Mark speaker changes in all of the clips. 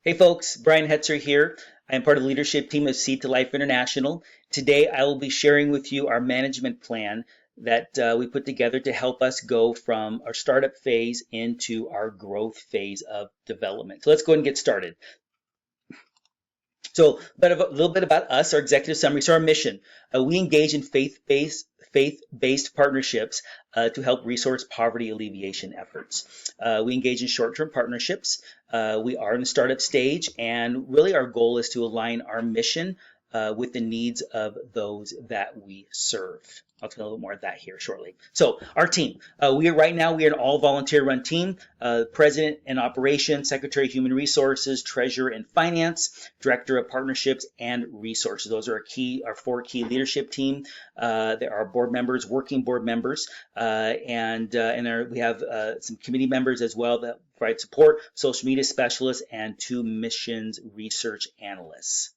Speaker 1: Hey folks, Brian Hetzer here. I am part of the leadership team of Seed to Life International. Today I will be sharing with you our management plan that we put together to help us go from our startup phase into our growth phase of development. So let's go ahead and get started. So, but a little bit about us, our executive summary. So, our mission: we engage in faith-based partnerships to help resource poverty alleviation efforts. We engage in short-term partnerships. We are in the startup stage, and really our goal is to align our mission with the needs of those that we serve. I'll tell you a little more of that here shortly. So our team, we are right now, we are an all volunteer run team, president and operations, secretary of human resources, treasurer and finance, director of partnerships and resources. Those are our four key leadership team. There are board members, working board members, we have some committee members as well that provide support, social media specialists, and two missions research analysts.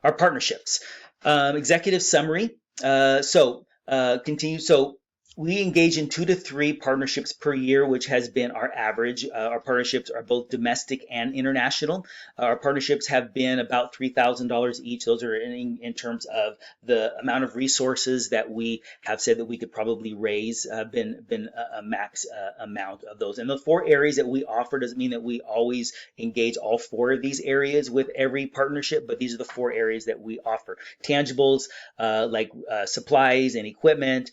Speaker 1: Our partnerships. Executive summary. Continue. So we engage in 2 to 3 partnerships per year, which has been our average. Our partnerships are both domestic and international. Our partnerships have been about $3,000 each. Those are in terms of the amount of resources that we have said that we could probably raise, been a max amount of those. And the 4 areas that we offer doesn't mean that we always engage all 4 of these areas with every partnership, but these are the 4 areas that we offer. Tangibles like supplies and equipment,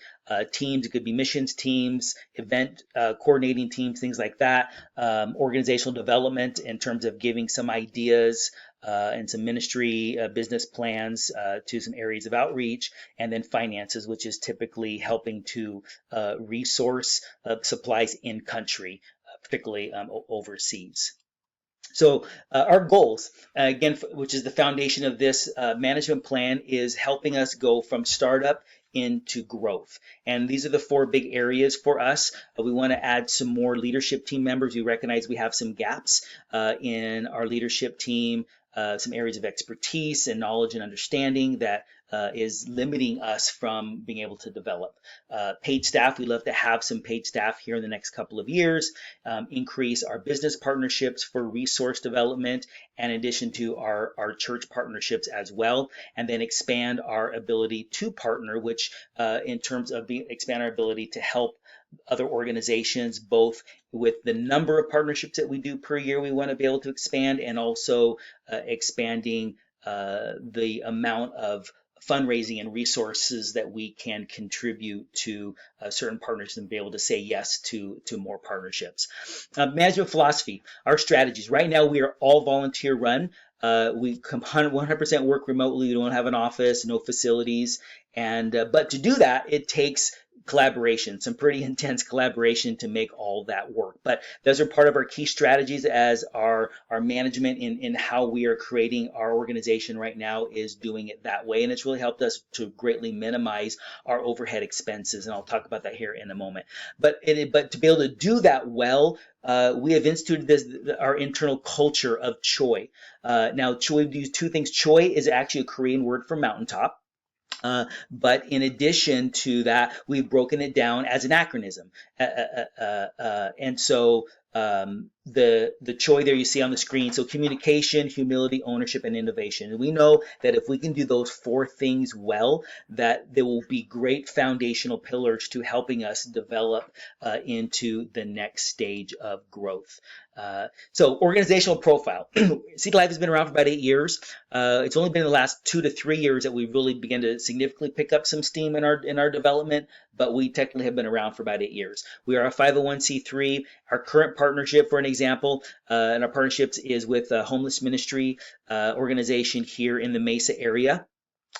Speaker 1: teams, it could be missions teams, event coordinating teams, things like that, organizational development in terms of giving some ideas and some ministry business plans to some areas of outreach, and then finances, which is typically helping to resource supplies in country, particularly overseas. So our goals, again, which is the foundation of this management plan, is helping us go from startup into growth. And these are the 4 big areas for us. We want to add some more leadership team members. We recognize we have some gaps in our leadership team, some areas of expertise and knowledge and understanding that is limiting us from being able to develop. Paid staff, we love to have some paid staff here in the next couple of years, increase our business partnerships for resource development, and in addition to our church partnerships as well, and then expand our ability to partner, which in terms of expand our ability to help other organizations, both with the number of partnerships that we do per year, we want to be able to expand, and also expanding the amount of fundraising and resources that we can contribute to certain partners and be able to say yes to more partnerships. Management philosophy, our strategies. Right now, we are all volunteer run. We 100% work remotely. We don't have an office, no facilities, and but to do that, it takes collaboration, some pretty intense collaboration to make all that work. But those are part of our key strategies as our management in how we are creating our organization right now is doing it that way. And it's really helped us to greatly minimize our overhead expenses. And I'll talk about that here in a moment. But to be able to do that well, we have instituted our internal culture of CHOI. Now, CHOI, we use 2 things. CHOI is actually a Korean word for mountaintop. But in addition to that, we've broken it down as an acronym. And so the CHOI there you see on the screen, so communication, humility, ownership, and innovation. And we know that if we can do those 4 things well, that there will be great foundational pillars to helping us develop into the next stage of growth. So organizational profile. Seed Life has been around for about 8 years. It's only been in the last 2 to 3 years that we've really begun to significantly pick up some steam in our development, but we technically have been around for about 8 years. We are a 501c3. Our current partnership, for an example, and our partnerships is with a homeless ministry organization here in the Mesa area.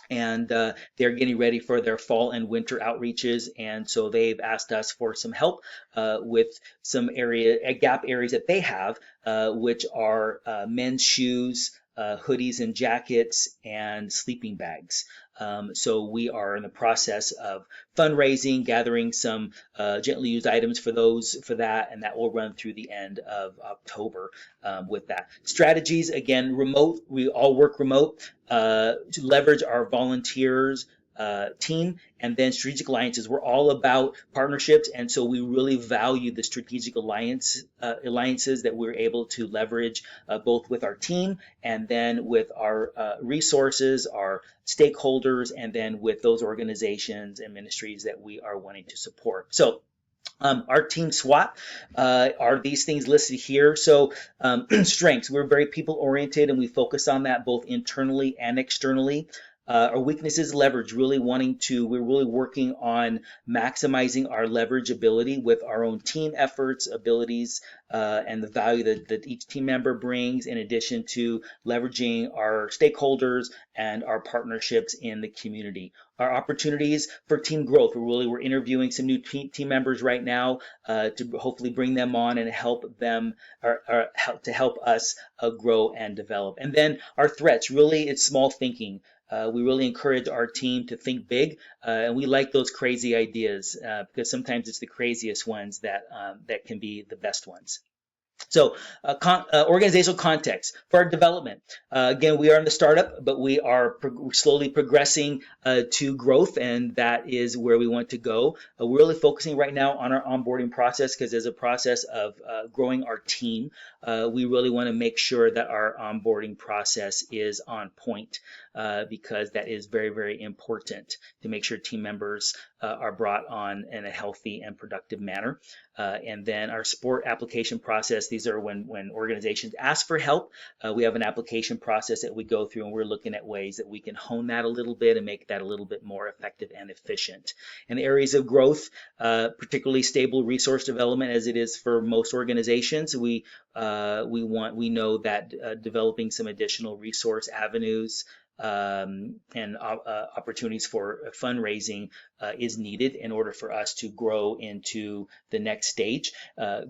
Speaker 1: And they're getting ready for their fall and winter outreaches, and so they've asked us for some help with some gap areas that they have, which are men's shoes, hoodies and jackets, and sleeping bags. So we are in the process of fundraising, gathering some gently used items for that, and that will run through the end of October with that. Strategies, again, remote. We all work remote to leverage our volunteers team, and then strategic alliances. We're all about partnerships, and so we really value the strategic alliances that we're able to leverage both with our team and then with our resources, our stakeholders, and then with those organizations and ministries that we are wanting to support. So our team SWOT are these things listed here. So strengths, we're very people oriented and we focus on that both internally and externally. Our weaknesses, leverage, we're really working on maximizing our leverage ability with our own team efforts, abilities, and the value that each team member brings, in addition to leveraging our stakeholders and our partnerships in the community. Our opportunities for team growth, we're interviewing some new team members right now to hopefully bring them on and help them to help us grow and develop. And then our threats, really it's small thinking. We really encourage our team to think big, and we like those crazy ideas because sometimes it's the craziest ones that can be the best ones. So organizational context for our development. Again, we are in the startup, but we are slowly progressing to growth, and that is where we want to go. We're really focusing right now on our onboarding process because as a process of growing our team, we really want to make sure that our onboarding process is on point because that is very, very important to make sure team members are brought on in a healthy and productive manner. And then our support application process, these are when organizations ask for help. We have an application process that we go through, and we're looking at ways that we can hone that a little bit and make that a little bit more effective and efficient. In areas of growth, particularly stable resource development, as it is for most organizations, we know that developing some additional resource avenues and opportunities for fundraising is needed in order for us to grow into the next stage,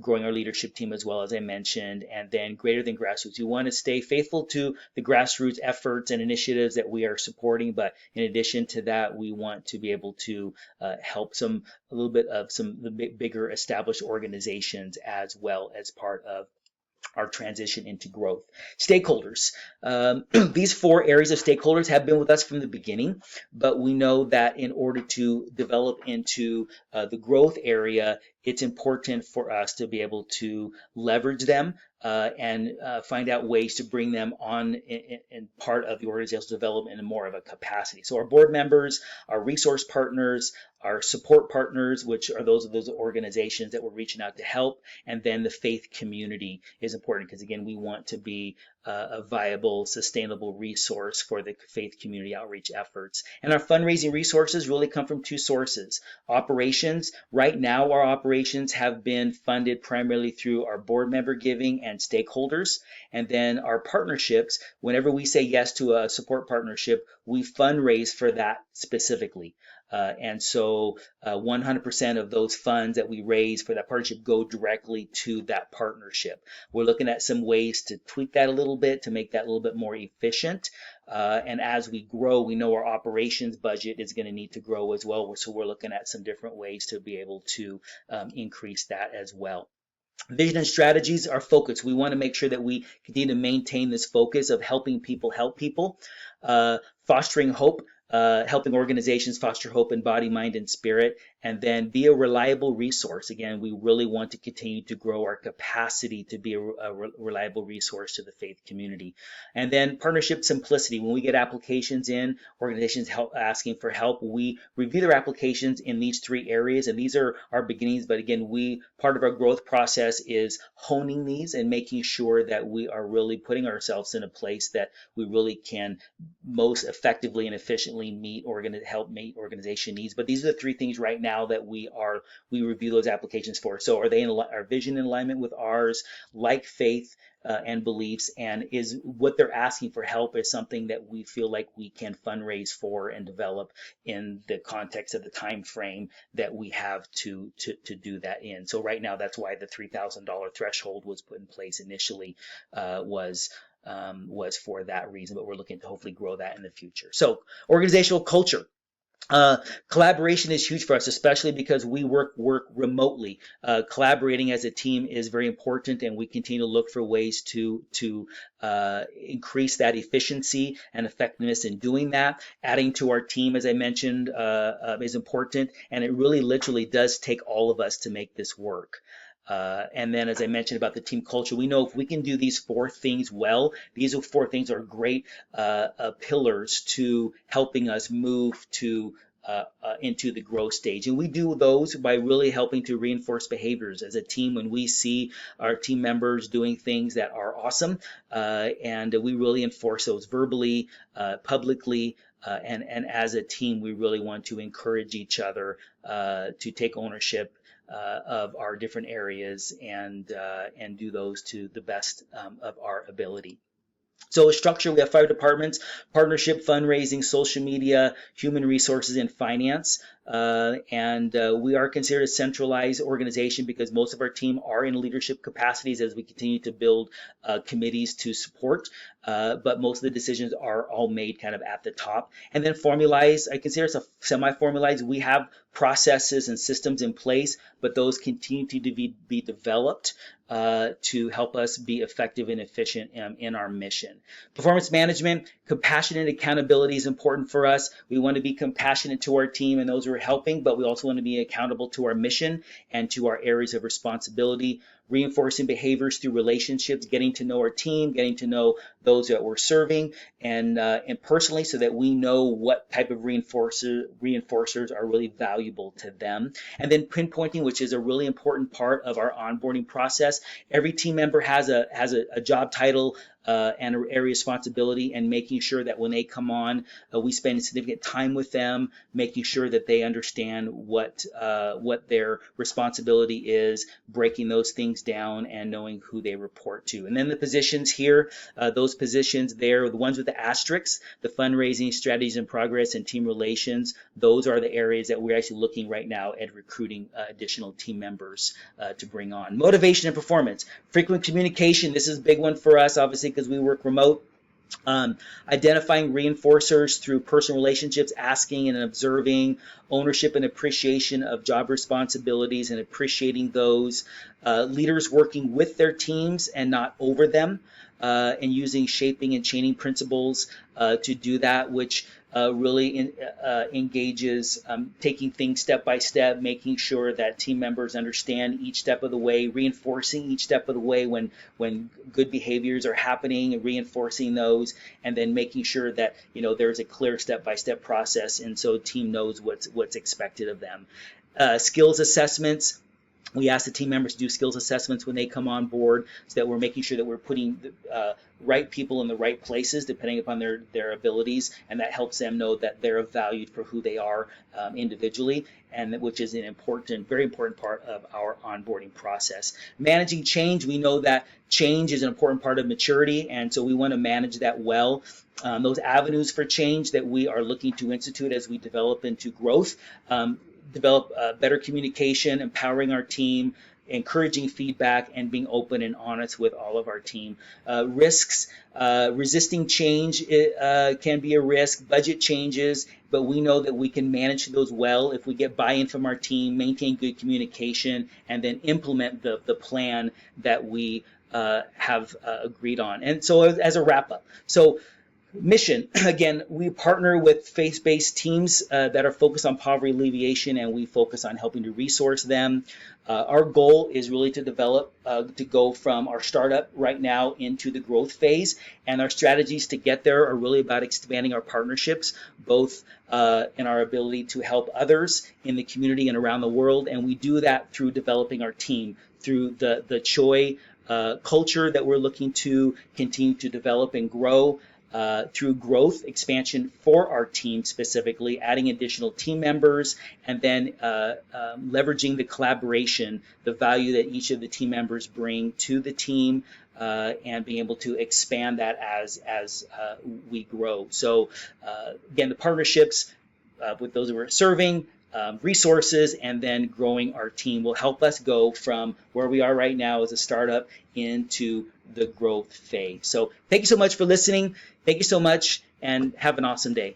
Speaker 1: growing our leadership team as well, as I mentioned, and then greater than grassroots. We want to stay faithful to the grassroots efforts and initiatives that we are supporting, but in addition to that, we want to be able to help a little bit of some bigger established organizations as well as part of our transition into growth. Stakeholders. These 4 areas of stakeholders have been with us from the beginning, but we know that in order to develop into the growth area, it's important for us to be able to leverage them and find out ways to bring them on in part of the organizational development in more of a capacity. So our board members, our resource partners, our support partners, which are those organizations that we're reaching out to help, and then the faith community is important because, again, we want to be a viable, sustainable resource for the faith community outreach efforts. And our fundraising resources really come from 2 sources. Operations, right now our operations have been funded primarily through our board member giving and stakeholders. And then our partnerships, whenever we say yes to a support partnership, we fundraise for that specifically. And so 100% of those funds that we raise for that partnership go directly to that partnership. We're looking at some ways to tweak that a little bit to make that a little bit more efficient. And as we grow, we know our operations budget is going to need to grow as well. So we're looking at some different ways to be able to increase that as well. Vision and strategies are focused. We want to make sure that we continue to maintain this focus of helping people help people, fostering hope. Helping organizations foster hope in body, mind, and spirit, and then be a reliable resource. Again, we really want to continue to grow our capacity to be a reliable resource to the faith community. And then partnership simplicity. When we get applications in, organizations asking for help, we review their applications in these 3 areas, and these are our beginnings. But again, part of our growth process is honing these and making sure that we are really putting ourselves in a place that we really can most effectively and efficiently help meet organization needs. But these are the 3 things right now that we review those applications for. So are they our vision in alignment with ours, like faith and beliefs, and is what they're asking for help is something that we feel like we can fundraise for and develop in the context of the time frame that we have to do that in. So right now, that's why the $3,000 threshold was put in place initially, was for that reason, but we're looking to hopefully grow that in the future. So organizational culture. Uh, Collaboration is huge for us, especially because we work remotely. Collaborating as a team is very important, and we continue to look for ways to increase that efficiency and effectiveness in doing that. Adding to our team, as I mentioned, is important, and it really literally does take all of us to make this work. And then, as I mentioned about the team culture, we know if we can do these four things well, these four things are great pillars to helping us move to into the growth stage. And we do those by really helping to reinforce behaviors as a team. When we see our team members doing things that are awesome, and we really enforce those verbally, publicly, and as a team, we really want to encourage each other to take ownership of our different areas and do those to the best of our ability. So a structure, we have 5 departments: partnership, fundraising, social media, human resources, and finance. And we are considered a centralized organization because most of our team are in leadership capacities as we continue to build committees to support. But most of the decisions are all made kind of at the top. And then formalized, I consider it a semi-formalized. We have processes and systems in place, but those continue to be developed to help us be effective and efficient in our mission. Performance management, compassion and accountability is important for us. We want to be compassionate to our team and those who are helping, but we also want to be accountable to our mission and to our areas of responsibility. Reinforcing behaviors through relationships, getting to know our team, getting to know those that we're serving, and personally, so that we know what type of reinforcers are really valuable to them. And then pinpointing, which is a really important part of our onboarding process. Every team member has a job title and an area of responsibility, and making sure that when they come on, we spend significant time with them, making sure that they understand what their responsibility is, breaking those things down, and knowing who they report to. And then the positions here, those positions there, the ones with the asterisks, the fundraising, strategies and progress, and team relations, those are the areas that we're actually looking right now at recruiting additional team members to bring on. Motivation and performance. Frequent communication, this is a big one for us, obviously, because we work remote. Identifying reinforcers through personal relationships, asking and observing, ownership and appreciation of job responsibilities and appreciating those, leaders working with their teams and not over them, and using shaping and chaining principles to do that, which really engages taking things step by step, making sure that team members understand each step of the way, reinforcing each step of the way when good behaviors are happening, and reinforcing those, and then making sure that there's a clear step by step process, and so team knows what's expected of them. Skills assessments. We ask the team members to do skills assessments when they come on board, so that we're making sure that we're putting the right people in the right places depending upon their abilities, and that helps them know that they're valued for who they are individually, and which is an important, very important part of our onboarding process. Managing change, we know that change is an important part of maturity, and so we want to manage that well. Those avenues for change that we are looking to institute as we develop into growth. Develop better communication, empowering our team, encouraging feedback, and being open and honest with all of our team. Risks, resisting change can be a risk. Budget changes, but we know that we can manage those well if we get buy-in from our team, maintain good communication, and then implement the plan that we have agreed on. And so as a wrap-up, mission, again, we partner with faith-based teams that are focused on poverty alleviation, and we focus on helping to resource them. Our goal is really to develop, to go from our startup right now into the growth phase, and our strategies to get there are really about expanding our partnerships, both in our ability to help others in the community and around the world, and we do that through developing our team, through the CHOI culture that we're looking to continue to develop and grow, through growth expansion for our team, specifically adding additional team members, and then leveraging the collaboration, the value that each of the team members bring to the team, and being able to expand that as we grow. So again, the partnerships with those who are serving, resources, and then growing our team will help us go from where we are right now as a startup into the growth phase. So thank you so much for listening. Thank you so much, and have an awesome day.